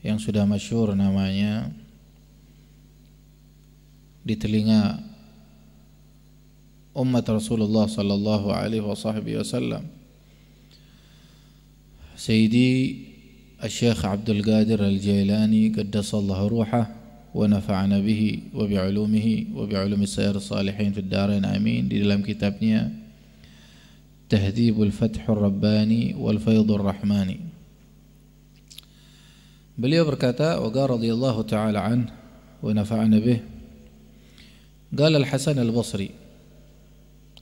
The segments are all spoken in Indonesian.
yang sudah masyhur namanya di telinga umat Rasulullah sallallahu alaihi wasallam, Sayyidi Syekh Abdul Qadir Al-Jailani qaddasallahu ruhah wa nafa'ana bihi wa bi'ulumihi wa bi'ulumi sayyir salihin fid darain amin, di dalam kitabnya Tahdhibul Fathur Rabbani wal Faidhur Rahmani. Beliau berkata, wa qala radhiyallahu ta'ala an wa nafa'ana bih, qala Al-Hasan Al-Basri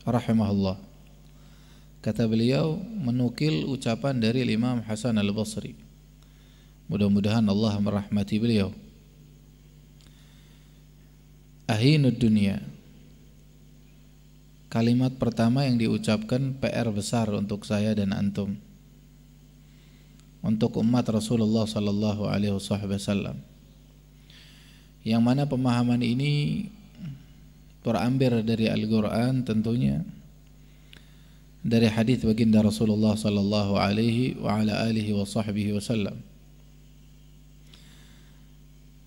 rahimahullah, kata beliau menukil ucapan dari Imam Hasan Al-Basri, mudah-mudahan Allah merahmati beliau. Ahinud dunia, kalimat pertama yang diucapkan PR besar untuk saya dan antum, untuk umat Rasulullah sallallahu alaihi wasallam, yang mana pemahaman ini terambil dari Al-Quran tentunya, dari hadis baginda Rasulullah sallallahu alaihi wa ala alihi wa sahbihi wasallam,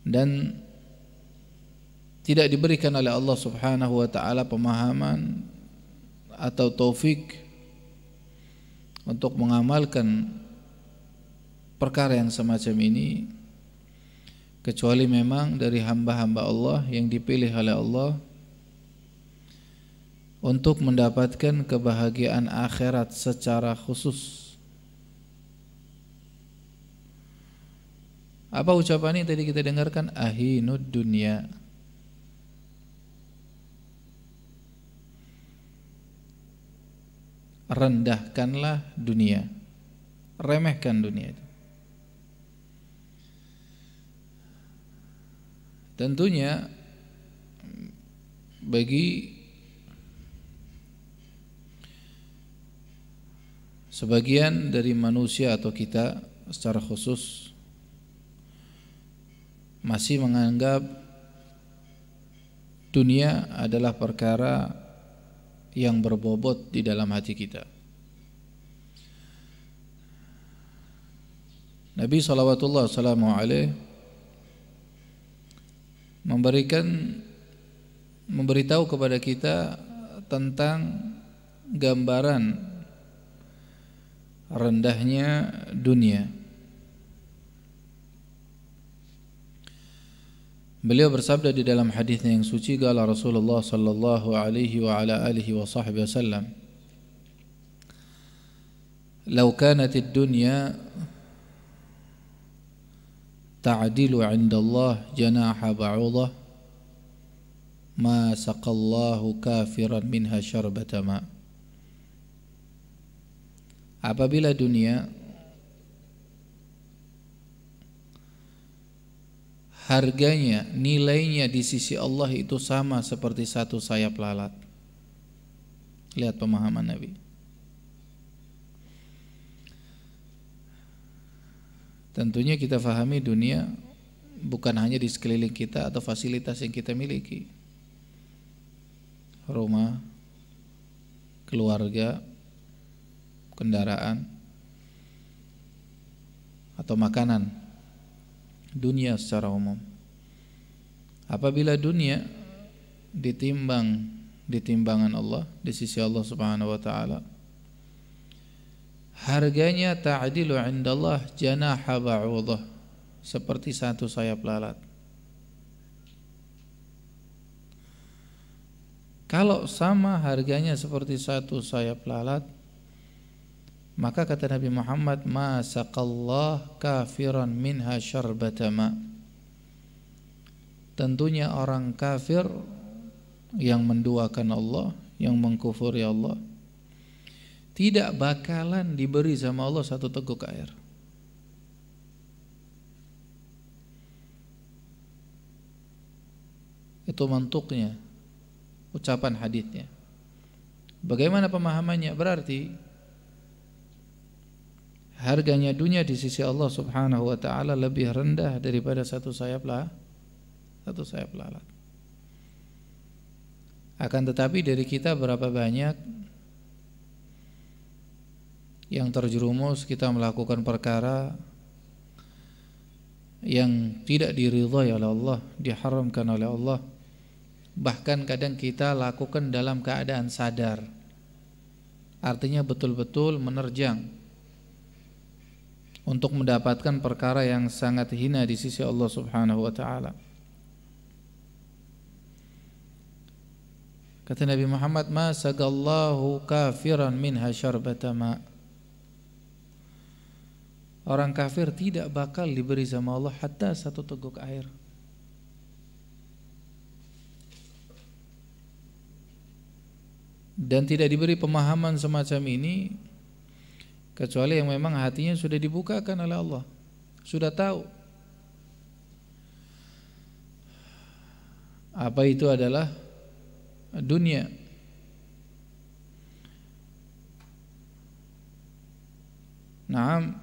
dan tidak diberikan oleh Allah Subhanahu wa taala pemahaman atau taufik untuk mengamalkan perkara yang semacam ini kecuali memang dari hamba-hamba Allah yang dipilih oleh Allah untuk mendapatkan kebahagiaan akhirat secara khusus. Apa ucapan ini tadi kita dengarkan? Ahinud dunya, rendahkanlah dunia, remehkan dunia itu. Tentunya bagi sebagian dari manusia atau kita secara khusus masih menganggap dunia adalah perkara yang berbobot di dalam hati kita. Nabi sallallahu alaihi memberitahu kepada kita tentang gambaran rendahnya dunia. Beliau bersabda di dalam hadisnya yang suci, qala Rasulullah sallallahu alaihi wa ala alihi wa sahbihi wasallam, "Law kanat ad-dunya ta'dilu 'inda Allah janaha ba'udah ma saqallahu kafiran minha syarbata ma." Apabila dunia harganya, nilainya di sisi Allah itu sama seperti satu sayap lalat. Lihat pemahaman Nabi. Tentunya kita fahami dunia bukan hanya di sekeliling kita atau fasilitas yang kita miliki, rumah, keluarga, kendaraan, atau makanan. Dunia secara umum. Apabila dunia ditimbang di timbangan Allah, di sisi Allah Subhanahu wa taala, harganya ta'dilu 'indallah janaha ba'udah, seperti satu sayap lalat. Kalau sama harganya seperti satu sayap lalat, maka kata Nabi Muhammad, ma saqallah kafiran minha syarbata ma, tentunya orang kafir yang menduakan Allah, yang mengkufuri Allah, tidak bakalan diberi sama Allah satu teguk air. Itu mantuknya ucapan hadisnya. Bagaimana pemahamannya? Berarti harganya dunia di sisi Allah Subhanahu wa taala lebih rendah daripada satu sayap lalat. Akan tetapi dari kita berapa banyak yang terjerumus kita melakukan perkara yang tidak diridhai oleh Allah, diharamkan oleh Allah, bahkan kadang kita lakukan dalam keadaan sadar. Artinya betul-betul menerjang untuk mendapatkan perkara yang sangat hina di sisi Allah Subhanahu wa taala. Kata Nabi Muhammad, "Ma sagallahu kafiran minha syarbata ma." Orang kafir tidak bakal diberi sama Allah hatta satu teguk air. Dan tidak diberi pemahaman semacam ini kecuali yang memang hatinya sudah dibukakan oleh Allah, sudah tahu apa itu adalah dunia. Naam,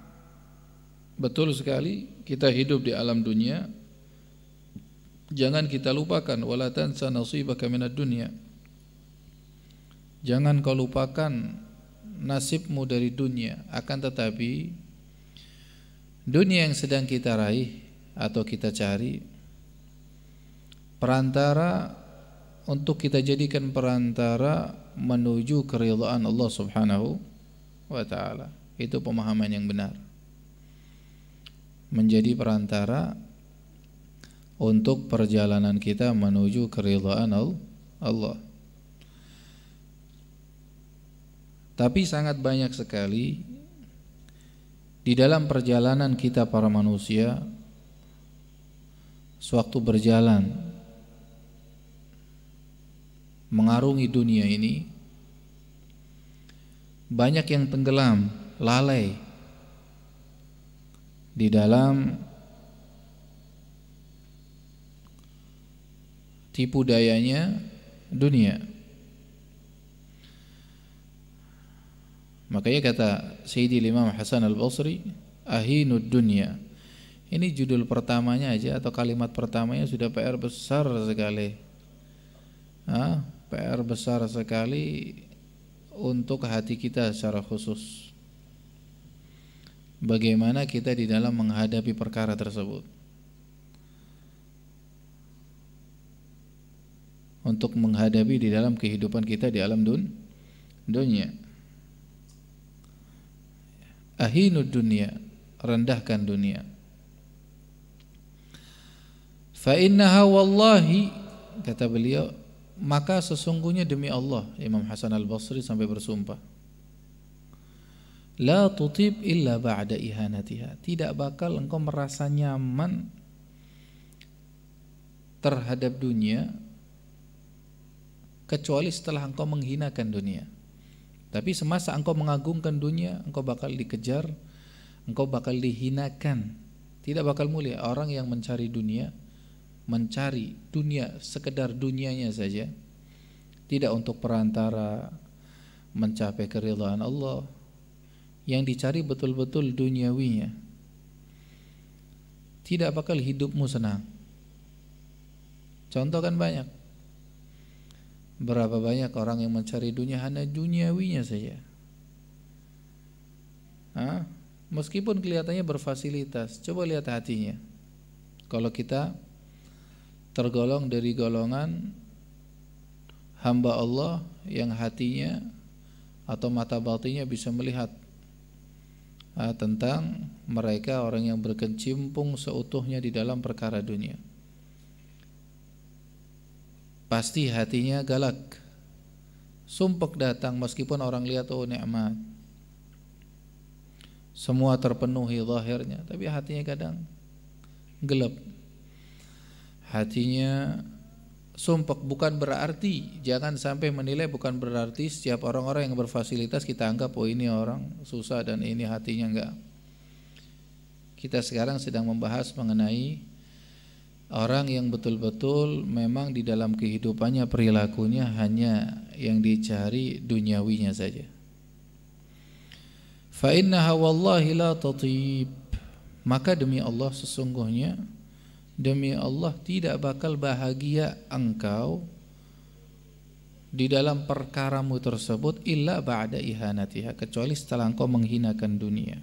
betul sekali, kita hidup di alam dunia. Jangan kita lupakan, wala tansa nasibaka minad dunya. Jangan kau lupakan nasibmu dari dunia. Akan tetapi dunia yang sedang kita raih atau kita cari, perantara untuk kita jadikan perantara menuju keridhaan Allah Subhanahu wa taala. Itu pemahaman yang benar. Menjadi perantara untuk perjalanan kita menuju keridhaan Allah. Tapi sangat banyak sekali di dalam perjalanan kita para manusia, sewaktu berjalan mengarungi dunia ini, banyak yang tenggelam, lalai di dalam tipu dayanya dunia. Makanya kata Sayyidil Imam Hasan Al-Basri, ahinud dunya. Ini judul pertamanya aja atau kalimat pertamanya sudah PR besar sekali. PR besar sekali untuk hati kita secara khusus. Bagaimana kita di dalam menghadapi perkara tersebut, untuk menghadapi di dalam kehidupan kita di alam dunia. Ahinud dunia, rendahkan dunia. Fa innaha wallahi, kata beliau, maka sesungguhnya demi Allah, Imam Hasan Al-Basri sampai bersumpah, la tutib illa ba'da ihanatiha. Tidak bakal engkau merasa nyaman terhadap dunia kecuali setelah engkau menghinakan dunia. Tapi semasa engkau mengagungkan dunia, engkau bakal dikejar, engkau bakal dihinakan, tidak bakal mulia. Orang yang mencari dunia sekedar dunianya saja, tidak untuk perantara mencapai keridhaan Allah. Yang dicari betul-betul duniawinya, tidak bakal hidupmu senang. Contoh kan banyak. Berapa banyak orang yang mencari dunia hanya duniawinya saja. Meskipun kelihatannya berfasilitas, coba lihat hatinya. Kalau kita tergolong dari golongan hamba Allah yang hatinya atau mata batinnya bisa melihat tentang mereka orang yang berkecimpung seutuhnya di dalam perkara dunia, pasti hatinya galak, sumpek datang meskipun orang lihat nikmat, semua terpenuhi zahirnya, tapi hatinya kadang gelap. Hatinya sumpek. Bukan berarti, jangan sampai menilai, bukan berarti setiap orang-orang yang berfasilitas kita anggap oh ini orang susah dan ini hatinya enggak. Kita sekarang sedang membahas mengenai orang yang betul-betul memang di dalam kehidupannya, perilakunya hanya yang dicari duniawinya saja. Fa innaha wallahi la tatib. Maka demi Allah, sesungguhnya demi Allah tidak bakal bahagia engkau di dalam perkaramu tersebut illa ba'da ihanatiha, kecuali setelah engkau menghinakan dunia.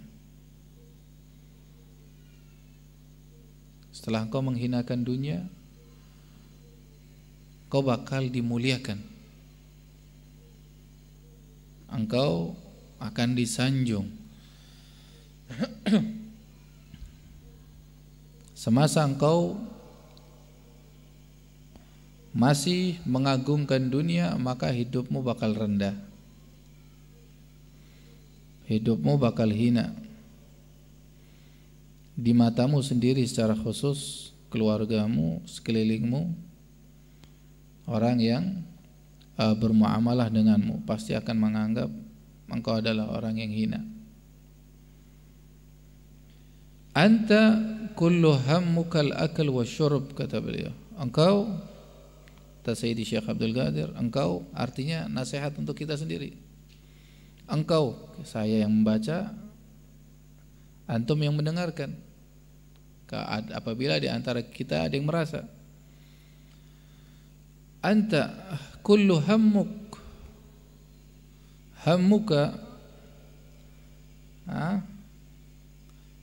Setelah engkau menghinakan dunia, kau bakal dimuliakan. Engkau akan disanjung. Semasa engkau masih mengagungkan dunia, maka hidupmu bakal rendah. Hidupmu bakal hina. Di matamu sendiri secara khusus, keluargamu, sekelilingmu, orang yang bermuamalah denganmu pasti akan menganggap engkau adalah orang yang hina. Anta kullu hammukal akal wa syurb, kata beliau. Engkau, kata Sayyidi Syekh Abdul Qadir, engkau artinya nasihat untuk kita sendiri. Engkau, saya yang membaca, antum yang mendengarkan. Apabila di antara kita ada yang merasa anta kullu hammuka,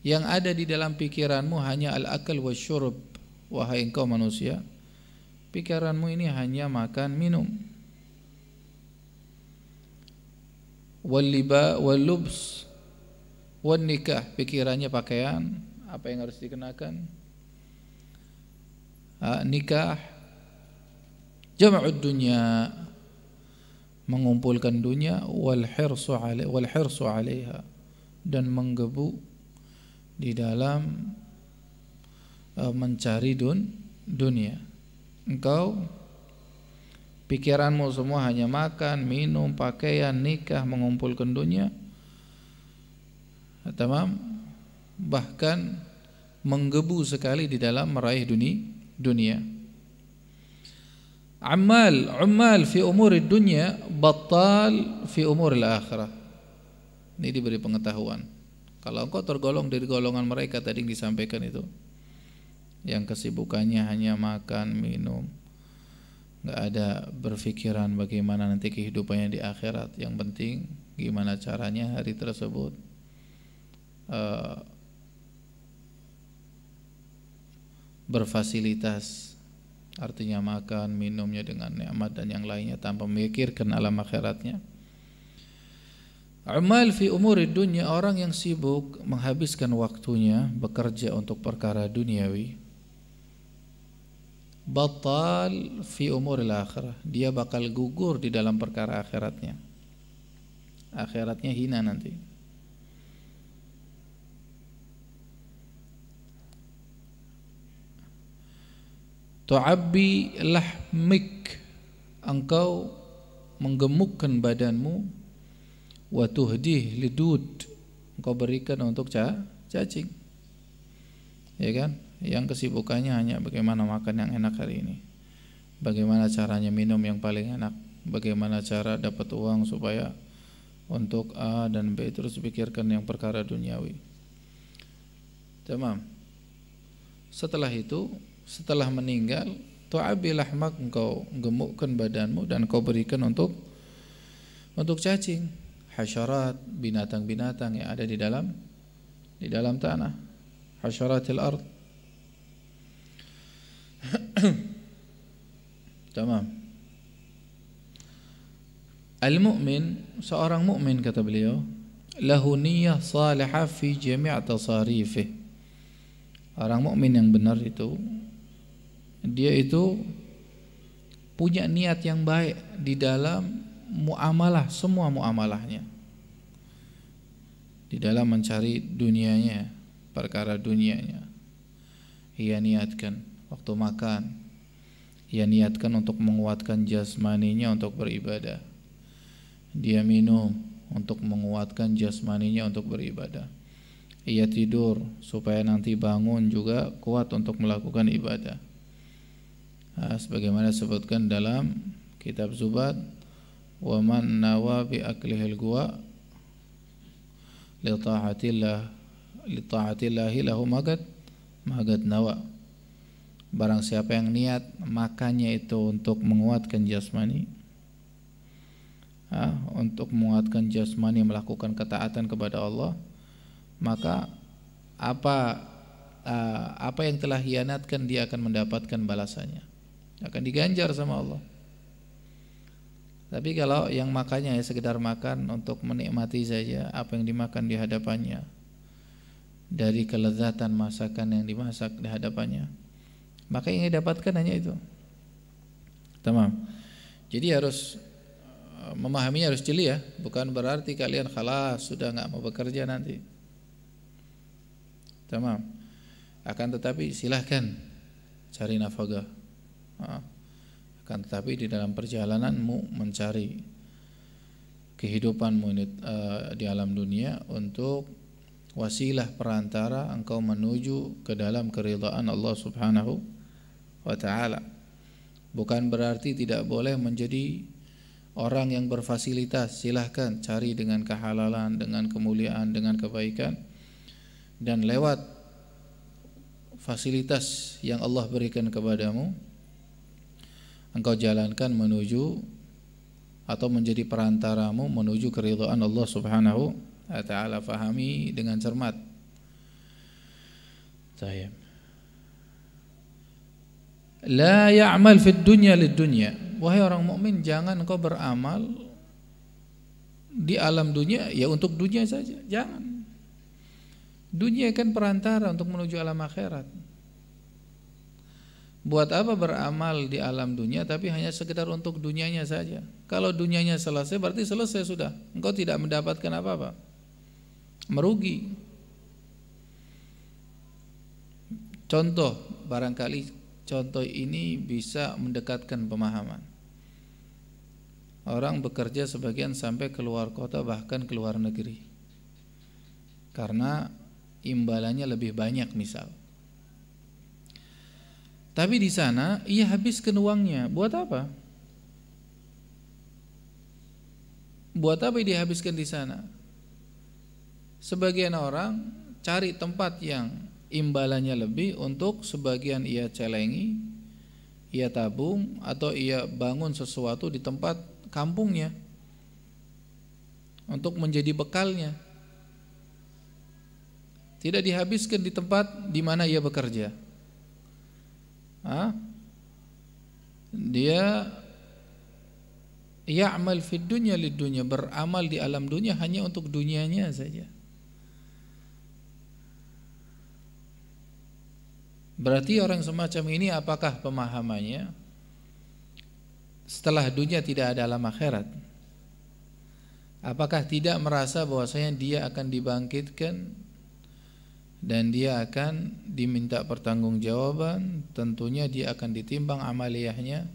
yang ada di dalam pikiranmu hanya al-akal wa syurub. Wahai engkau manusia, pikiranmu ini hanya makan minum. Wal liba wal lubs wan nikah, pikirannya pakaian, apa yang harus dikenakan, nikah, jam'ud dunya, mengumpulkan dunia, wal hirsu 'alaiha, dan menggebu di dalam mencari dunia. Engkau pikiranmu semua hanya makan, minum, pakaian, nikah, mengumpulkan dunia. Tamam. Bahkan menggebu sekali di dalam meraih dunia. Ummal fi umuri dunya, battal fi umuril akhirah. Ini diberi pengetahuan. Kalau engkau tergolong dari golongan mereka tadi yang disampaikan itu, yang kesibukannya hanya makan, minum, enggak ada berpikiran bagaimana nanti kehidupannya di akhirat. Yang penting gimana caranya hari tersebut berfasilitas, artinya makan minumnya dengan nikmat dan yang lainnya tanpa memikirkan alam akhiratnya. Amal fi umuri dunya, orang yang sibuk menghabiskan waktunya bekerja untuk perkara duniawi. Batal fi umuril akhirah, dia bakal gugur di dalam perkara akhiratnya. Akhiratnya hina nanti. Tu'abbi lahmik, engkau menggemukkan badanmu, wa tuhdih lidud, engkau berikan untuk cacing, ya kan? Yang kesibukannya hanya bagaimana makan yang enak hari ini, bagaimana caranya minum yang paling enak, bagaimana cara dapat uang supaya untuk A dan B, terus pikirkan yang perkara duniawi. Tamam. Setelah itu, setelah meninggal, tu'abi lahmak, engkau gemukkan badanmu dan engkau berikan untuk cacing, hasyarat, binatang-binatang yang ada di dalam tanah, hasyaratil ard. Tamam. Al-mu'min, seorang mukmin, kata beliau, lahu niyyah salihah fi jami' tasarifih. Orang mukmin yang benar itu, dia itu punya niat yang baik di dalam muamalah, semua muamalahnya, di dalam mencari dunianya, perkara dunianya. Ia niatkan waktu makan, ia niatkan untuk menguatkan jasmaninya untuk beribadah. Dia minum untuk menguatkan jasmaninya untuk beribadah. Ia tidur supaya nanti bangun juga kuat untuk melakukan ibadah. Sebagaimana disebutkan dalam kitab Zubat, wa man nawa bi aklihil guwa li ta'atillahi lahu magad nawa. Barang siapa yang niat makannya itu untuk menguatkan jasmani, untuk menguatkan jasmani, melakukan ketaatan kepada Allah, maka apa apa yang telah hianatkan dia akan mendapatkan balasannya, akan diganjar sama Allah. Tapi kalau yang makannya ya sekedar makan untuk menikmati saja apa yang dimakan di hadapannya, dari kelezatan masakan yang dimasak di hadapannya, maka yang didapatkan hanya itu. Tamam. Jadi harus memahaminya, harus jeli ya. Bukan berarti kalian khalas sudah nggak mau bekerja nanti. Tamam. Akan tetapi silahkan cari nafkah. Akan tetapi di dalam perjalananmu mencari kehidupanmu di alam dunia untuk wasilah perantara engkau menuju ke dalam keridhaan Allah Subhanahu wa taala. Bukan berarti tidak boleh menjadi orang yang berfasilitas. Silahkan cari dengan kehalalan, dengan kemuliaan, dengan kebaikan, dan lewat fasilitas yang Allah berikan kepadamu engkau jalankan menuju atau menjadi perantaramu menuju keridhaan Allah Subhanahu wa taala. Fahami dengan cermat. Baik. La ya'mal fid dunya lid dunya. Wahai orang mukmin, jangan engkau beramal di alam dunia ya untuk dunia saja. Jangan. Dunia kan perantara untuk menuju alam akhirat. Buat apa beramal di alam dunia tapi hanya sekedar untuk dunianya saja? Kalau dunianya selesai berarti selesai sudah. Engkau tidak mendapatkan apa-apa. Merugi. Contoh, barangkali contoh ini bisa mendekatkan pemahaman. Orang bekerja sebagian sampai keluar kota bahkan keluar negeri. Karena imbalannya lebih banyak misal. Tapi di sana ia habiskan uangnya. Buat apa? Buat apa dia habiskan di sana? Sebagian orang cari tempat yang imbalannya lebih untuk sebagian ia celengi, ia tabung, atau ia bangun sesuatu di tempat kampungnya untuk menjadi bekalnya. Tidak dihabiskan di tempat di mana ia bekerja. Dia ya'mal fid dunya lid dunya, beramal di alam dunia hanya untuk dunianya saja. Berarti orang semacam ini apakah pemahamannya setelah dunia tidak ada alam akhirat? Apakah tidak merasa bahwasanya dia akan dibangkitkan dan dia akan diminta pertanggungjawaban? Tentunya dia akan ditimbang amaliyahnya,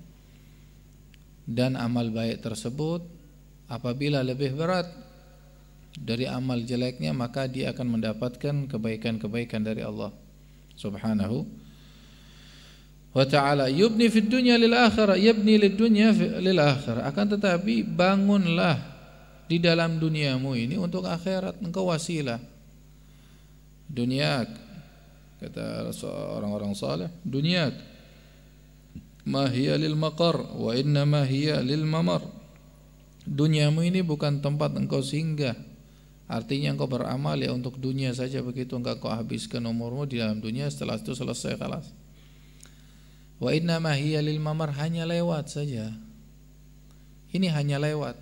dan amal baik tersebut apabila lebih berat dari amal jeleknya maka dia akan mendapatkan kebaikan-kebaikan dari Allah Subhanahu wa ta'ala. Yubni fid dunya lil akhirah, yabni lid dunya lil akhirah. Akan tetapi bangunlah di dalam duniamu ini untuk akhirat. Engkau wasilah. Dunyak, kata orang-orang saleh, dunyak ma hiya lil maqar wa inna ma hiya lil mamar. Duniamu ini bukan tempat engkau singgah. Artinya engkau beramal ya untuk dunia saja, begitu engkau habiskan umurmu di dalam dunia, setelah itu selesai kalas. Wa inna ma hiya lil mamar, hanya lewat saja. Ini hanya lewat.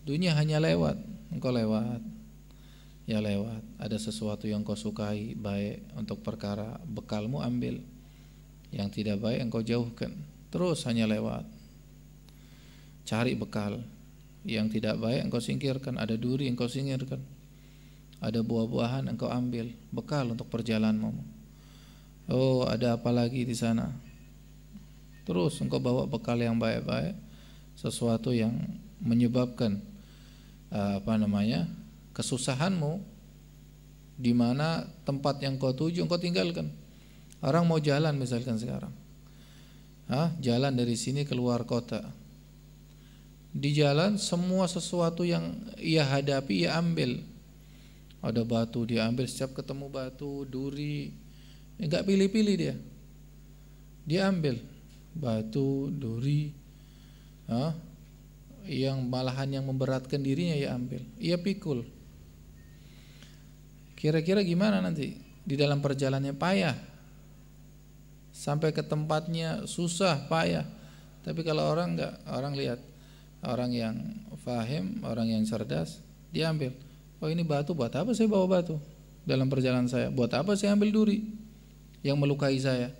Dunia hanya lewat, engkau lewat. Ya lewat, ada sesuatu yang kau sukai baik untuk perkara bekalmu ambil, yang tidak baik engkau jauhkan. Terus hanya lewat. Cari bekal, yang tidak baik engkau singkirkan. Ada duri engkau singkirkan, ada buah-buahan engkau ambil, bekal untuk perjalananmu. Oh, ada apa lagi di sana? Terus engkau bawa bekal yang baik-baik, sesuatu yang menyebabkan kesusahanmu di mana tempat yang kau tuju engkau tinggalkan. Orang mau jalan misalkan sekarang, jalan dari sini keluar kota. Di jalan semua sesuatu yang ia hadapi ia ambil. Ada batu dia ambil, setiap ketemu batu, duri, enggak pilih-pilih dia. Dia ambil batu, duri, yang malahan yang memberatkan dirinya ia ambil, ia pikul. Kira-kira gimana nanti? di dalam perjalanannya payah, sampai ke tempatnya susah, payah. Tapi kalau orang enggak, orang lihat, orang yang fahim, orang yang cerdas, dia ambil. Oh ini batu, buat apa saya bawa batu dalam perjalanan saya? Buat apa saya ambil duri yang melukai saya?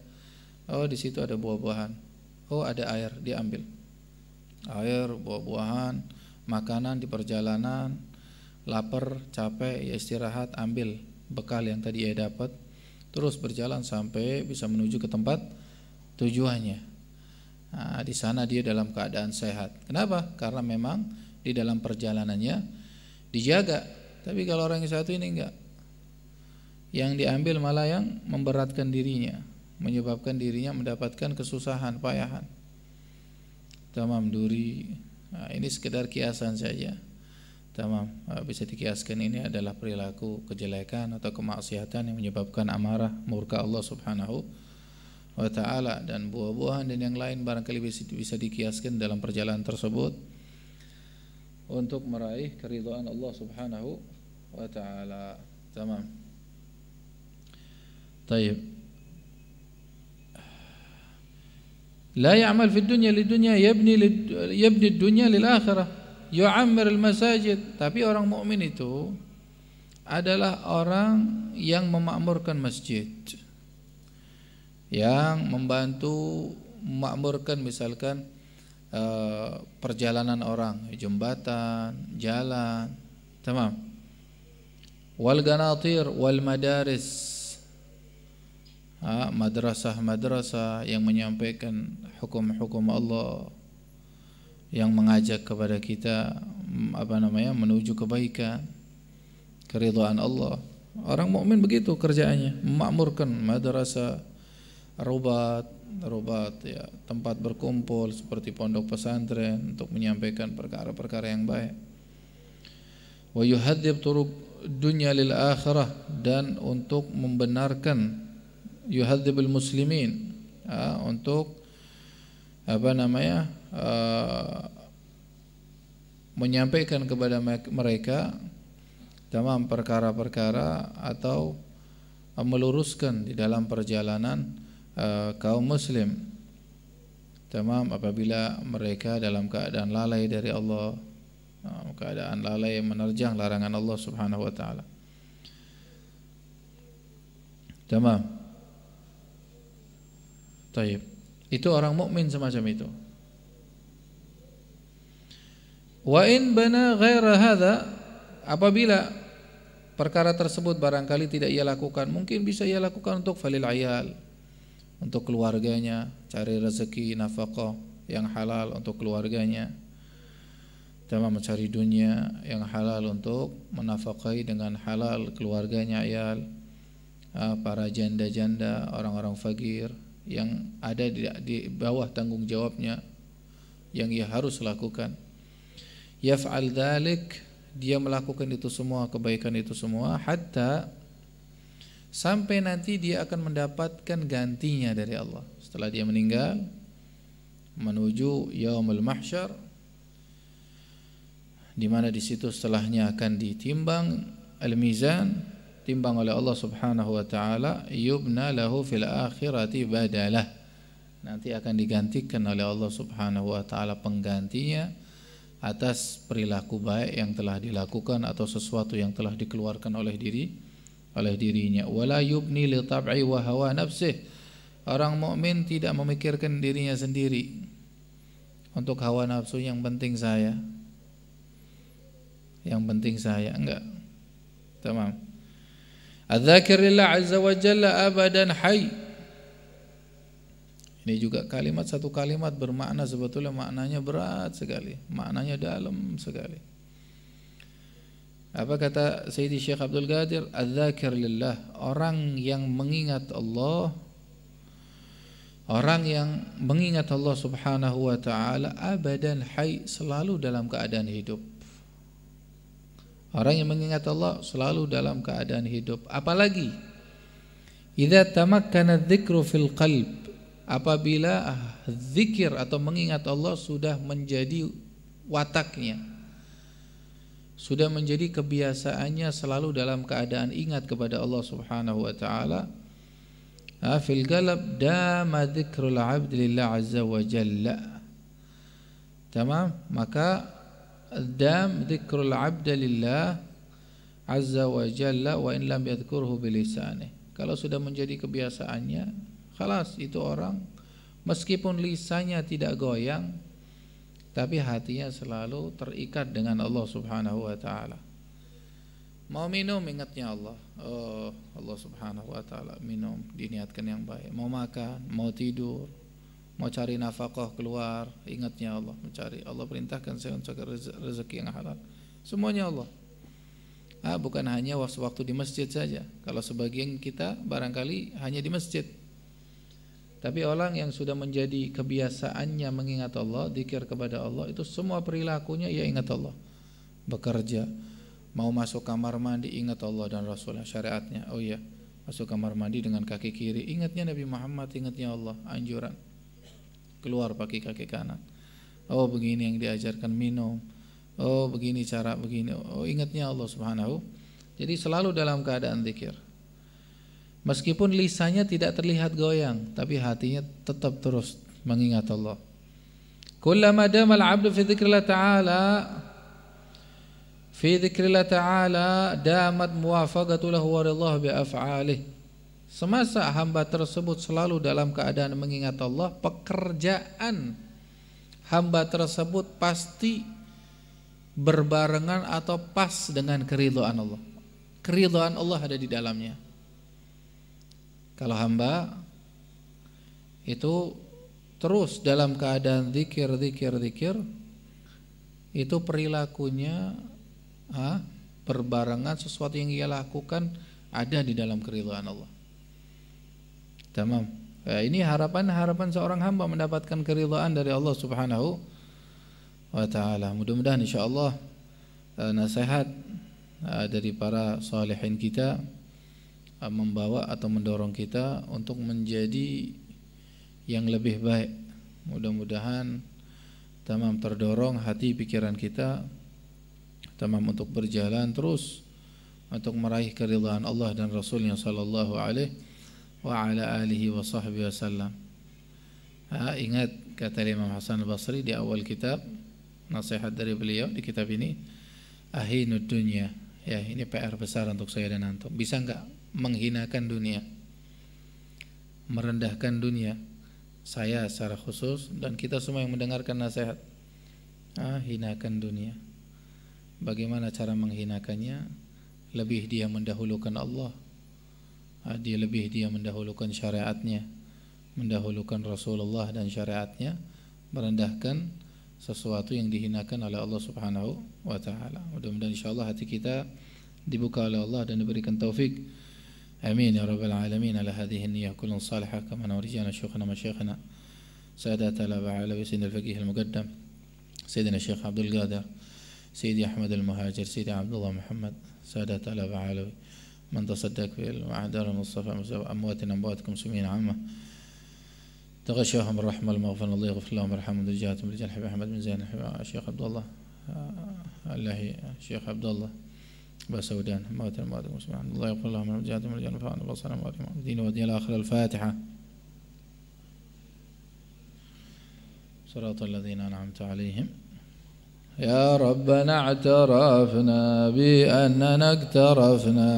Oh di situ ada buah-buahan. Oh ada air, dia ambil. Air, buah-buahan, makanan di perjalanan, lapar, capek, ya istirahat, ambil bekal yang tadi ia dapat, terus berjalan sampai bisa menuju ke tempat tujuannya. Nah, di sana dia dalam keadaan sehat. Kenapa? Karena memang di dalam perjalanannya dijaga. Tapi kalau orang yang satu ini enggak, yang diambil malah yang memberatkan dirinya, menyebabkan dirinya mendapatkan kesusahan, payahan. Tamam duri. Nah, ini sekedar kiasan saja. Tamam, bisa dikiaskan ini adalah perilaku kejelekan atau kemaksiatan yang menyebabkan amarah, murka Allah Subhanahu wa ta'ala. Dan buah-buahan dan yang lain barangkali bisa dikiaskan dalam perjalanan tersebut untuk meraih keridhaan Allah Subhanahu wa ta'ala. Tamam. Tayyib. لا يعمل في الدنيا للدنيا يبني الدنيا للآخرة يعمر المساجد. Tapi orang mukmin itu adalah orang yang memakmurkan masjid, yang membantu memakmurkan misalkan perjalanan orang, jembatan, jalan, tamam. Wal ganatir wal madaris, madrasah-madrasah yang menyampaikan hukum-hukum Allah, yang mengajak kepada kita menuju kebaikan, keridhaan Allah. Orang mukmin begitu kerjaannya, memakmurkan madrasah, rubat ya, tempat berkumpul seperti pondok pesantren untuk menyampaikan perkara-perkara yang baik. Wa yuhadzib turuq dunya lil akhirah, dan untuk membenarkan yuhadzibul muslimin, untuk menyampaikan kepada mereka tamam perkara-perkara atau meluruskan di dalam perjalanan kaum muslim, tamam apabila mereka dalam keadaan lalai dari Allah, keadaan lalai menerjang larangan Allah Subhanahu wa ta'ala. Tamam. Taib. Itu orang mukmin semacam itu. Wa in bana ghaira hadza, apabila perkara tersebut barangkali tidak ia lakukan, mungkin bisa ia lakukan untuk falil ayal, untuk keluarganya, cari rezeki nafkah yang halal untuk keluarganya, tamam, mencari dunia yang halal untuk menafkahi dengan halal keluarganya, ayal, para janda-janda, orang-orang fakir yang ada di bawah tanggung jawabnya yang ia harus lakukan. Yaf'al dzalik, dia melakukan itu semua, kebaikan itu semua, hatta sampai nanti dia akan mendapatkan gantinya dari Allah setelah dia meninggal, menuju yaumul mahsyar, di mana di situ setelahnya akan ditimbang al-mizan, timbang oleh Allah Subhanahu wa ta'ala, yubna lahu fil akhirati badalah, nanti akan digantikan oleh Allah Subhanahu wa ta'ala penggantinya atas perilaku baik yang telah dilakukan atau sesuatu yang telah dikeluarkan oleh dirinya. Wala yubni li tab'i wa hawa nafsih, orang mukmin tidak memikirkan dirinya sendiri untuk hawa nafsu, yang penting saya, enggak. Tamam. Adzakir lillah azza wa jalla abadan hayy. Ini juga satu kalimat bermakna sebetulnya maknanya berat sekali, maknanya dalam sekali. Apa kata Sayyidi Syekh Abdul Qadir? Adzakir lillah, orang yang mengingat Allah, orang yang mengingat Allah Subhanahu wa ta'ala abadan hayy, selalu dalam keadaan hidup. Orang yang mengingat Allah selalu dalam keadaan hidup. Apalagi idza tamakkana dzikru fil qalb, apabila zikir atau mengingat Allah sudah menjadi wataknya, sudah menjadi kebiasaannya selalu dalam keadaan ingat kepada Allah Subhanahu wa taala, fil qalb dama dzikrul 'abd lillah azza wa jalla. Tamam, maka dam dzikrul 'abd lillah azza wa jalla wa in lam yadhkurhu bilisanih. Kalau sudah menjadi kebiasaannya, khalas itu orang meskipun lisannya tidak goyang tapi hatinya selalu terikat dengan Allah Subhanahu wa taala. Mau minum ingatnya Allah. Oh, Allah Subhanahu wa taala, minum diniatkan yang baik. Mau makan, mau tidur, mau cari nafkah keluar, ingatnya Allah, mencari. Allah perintahkan saya untuk rezeki yang halal. Semuanya Allah. Bukan hanya waktu di masjid saja. Kalau sebagian kita barangkali hanya di masjid. Tapi orang yang sudah menjadi kebiasaannya mengingat Allah, zikir kepada Allah, itu semua perilakunya ya ingat Allah. Bekerja, mau masuk kamar mandi ingat Allah dan Rasulnya, syariatnya. Oh iya, masuk kamar mandi dengan kaki kiri, ingatnya Nabi Muhammad, ingatnya Allah, anjuran. Keluar pakai kaki kanan. Oh begini yang diajarkan, minum. Oh begini cara begini. Oh ingatnya Allah Subhanahu. Jadi selalu dalam keadaan zikir. Meskipun lisannya tidak terlihat goyang, tapi hatinya tetap terus mengingat Allah. Kullama dama al-'abdu fi dzikrillah ta'ala damat muwafaqatu lahu wa ridha bi af'alih. Semasa hamba tersebut selalu dalam keadaan mengingat Allah, pekerjaan hamba tersebut pasti berbarengan atau pas dengan keridhaan Allah. Keridhaan Allah ada di dalamnya. Kalau hamba itu terus dalam keadaan zikir, itu perilakunya berbarengan, sesuatu yang ia lakukan ada di dalam keridhaan Allah. Tamam. Ini harapan seorang hamba mendapatkan keridhaan dari Allah Subhanahu wa taala. Mudah-mudahan insyaallah nasihat dari para salihin kita membawa atau mendorong kita untuk menjadi yang lebih baik. Mudah-mudahan terdorong hati pikiran kita untuk berjalan terus untuk meraih keridhaan Allah dan Rasulnya sallallahu alaihi wa ala alihi wa sahbihi wasallam. Ingat kata Imam Hasan Al-Basri di awal kitab, nasihat dari beliau di kitab ini, ahinud dunya. Ya, ini PR besar untuk saya dan antum. Bisa enggak menghinakan dunia, merendahkan dunia? Saya secara khusus dan kita semua yang mendengarkan nasihat, hinakan dunia. Bagaimana cara menghinakannya? Lebih dia mendahulukan Allah, lebih dia mendahulukan syariatnya, mendahulukan Rasulullah dan syariatnya, merendahkan sesuatu yang dihinakan oleh Allah Subhanahu wa taala. Mudah-mudahan insyaallah hati kita dibuka oleh Allah dan diberikan taufik. Amin ya rabbal alamin. Ala hadhihi niyyah kullun salihah kama nawrijana syukhana masyayikhana sadat al-alawi sayyid al-faqih al-muqaddam sayyidina Syekh Abdul Qadir, Sayyidi Ahmad al-Muhajir, Sayyidi Abdullah Muhammad, sadat al-alawi man tasaddaq bil ma'dar al-mustafa amwatina amwatkum sumin amma تغشاهم الرحمة المغفرة الله يغفر لهم ويرحمهم درجاتهم رجال حبيب أحمد بن زين الشيخ عبد الله الشيخ عبد الله بسودان موت الموت المسلمين الله يغفر لهم درجاتهم رجال فان وصلهم الدين ودين الآخرة. الفاتحة. صراط الذين أنعمت عليهم. يا ربنا اعترفنا بأننا اقترفنا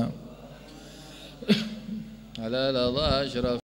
على لظى أشرف